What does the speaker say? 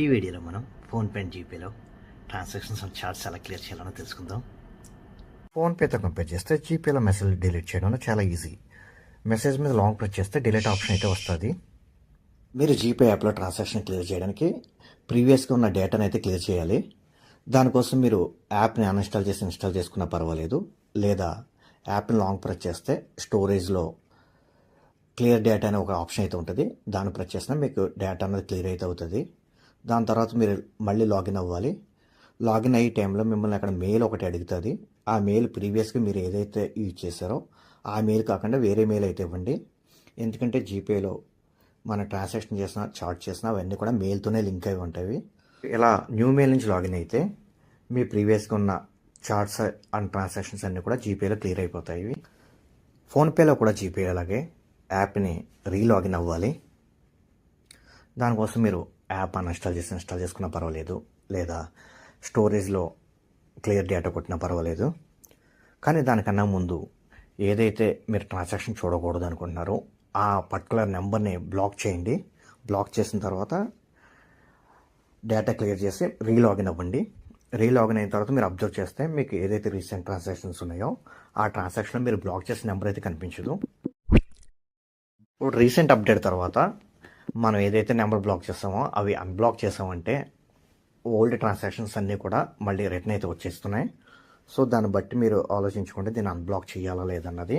ఈ వీడియోలో మనం ఫోన్పే అండ్ జీపేలో ట్రాన్సాక్షన్స్ అండ్ చార్ట్స్ ఎలా క్లియర్ చేయాలో తెలుసుకుందాం. ఫోన్పేతో కంపేర్ చేస్తే జీపేలో మెసేజ్ డిలీట్ చేయడం చాలా ఈజీ. మెసేజ్ మీద లాంగ్ ప్రెస్ చేస్తే డిలీట్ ఆప్షన్ అయితే వస్తుంది. మీరు జీపే యాప్లో ట్రాన్సాక్షన్ క్లియర్ చేయడానికి ప్రీవియస్గా ఉన్న డేటాను అయితే క్లియర్ చేయాలి. దానికోసం మీరు యాప్ని అన్ఇన్స్టాల్ చేసి ఇన్స్టాల్ చేసుకున్నా పర్వాలేదు, లేదా యాప్ని లాంగ్ ప్రెస్ చేస్తే స్టోరేజ్లో క్లియర్ డేటా అనే ఒక ఆప్షన్ అయితే ఉంటుంది. దాన్ని ప్రెస్ చేసినా మీకు డేటా అనేది క్లియర్ అయితే అవుతుంది. దాని తర్వాత మీరు మళ్ళీ లాగిన్ అవ్వాలి. లాగిన్ అయ్యే టైంలో మిమ్మల్ని అక్కడ మెయిల్ ఒకటి అడుగుతుంది. ఆ మెయిల్ ప్రీవియస్గా మీరు ఏదైతే యూజ్ చేశారో ఆ మెయిల్ కాకుండా వేరే మెయిల్ అయితే ఇవ్వండి. ఎందుకంటే జీపేలో మన ట్రాన్సాక్షన్ చేసిన చార్ట్ చేసిన అవన్నీ కూడా మెయిల్తోనే లింక్ అయి ఉంటాయి. ఇలా న్యూ మెయిల్ నుంచి లాగిన్ అయితే మీ ప్రీవియస్గా ఉన్న చార్ట్స్ అండ్ ట్రాన్సాక్షన్స్ అన్నీ కూడా జీపేలో క్లియర్ అయిపోతాయి. ఫోన్పేలో కూడా జీపే అలాగే యాప్ని రీలాగిన్ అవ్వాలి. దానికోసం మీరు యాప్ అన్ఇన్స్టాల్ చేసి ఇన్స్టాల్ చేసుకున్నా పర్వాలేదు, లేదా స్టోరేజ్లో క్లియర్ డేటా కొట్టినా పర్వాలేదు. కానీ దానికన్నా ముందు ఏదైతే మీరు ట్రాన్సాక్షన్ చూడకూడదు అనుకుంటున్నారో ఆ పర్టికులర్ నెంబర్ని బ్లాక్ చేయండి. బ్లాక్ చేసిన తర్వాత డేటా క్లియర్ చేసి రీలాగిన్ అవ్వండి. రీలాగిన్ అయిన తర్వాత మీరు అబ్జర్వ్ చేస్తే మీకు ఏదైతే రీసెంట్ ట్రాన్సాక్షన్స్ ఉన్నాయో ఆ ట్రాన్సాక్షన్లో మీరు బ్లాక్ చేసిన నెంబర్ అయితే కనిపించదు. ఇప్పుడు రీసెంట్ అప్డేట్ తర్వాత మనం ఏదైతే నెంబర్ బ్లాక్ చేస్తామో అవి అన్బ్లాక్ చేసామంటే ఓల్డ్ ట్రాన్సాక్షన్స్ అన్నీ కూడా మళ్ళీ రిటర్న్ అయితే వచ్చేస్తున్నాయి. సో దాన్ని బట్టి మీరు ఆలోచించుకుంటే దీన్ని అన్బ్లాక్ చేయాలా లేదన్నది.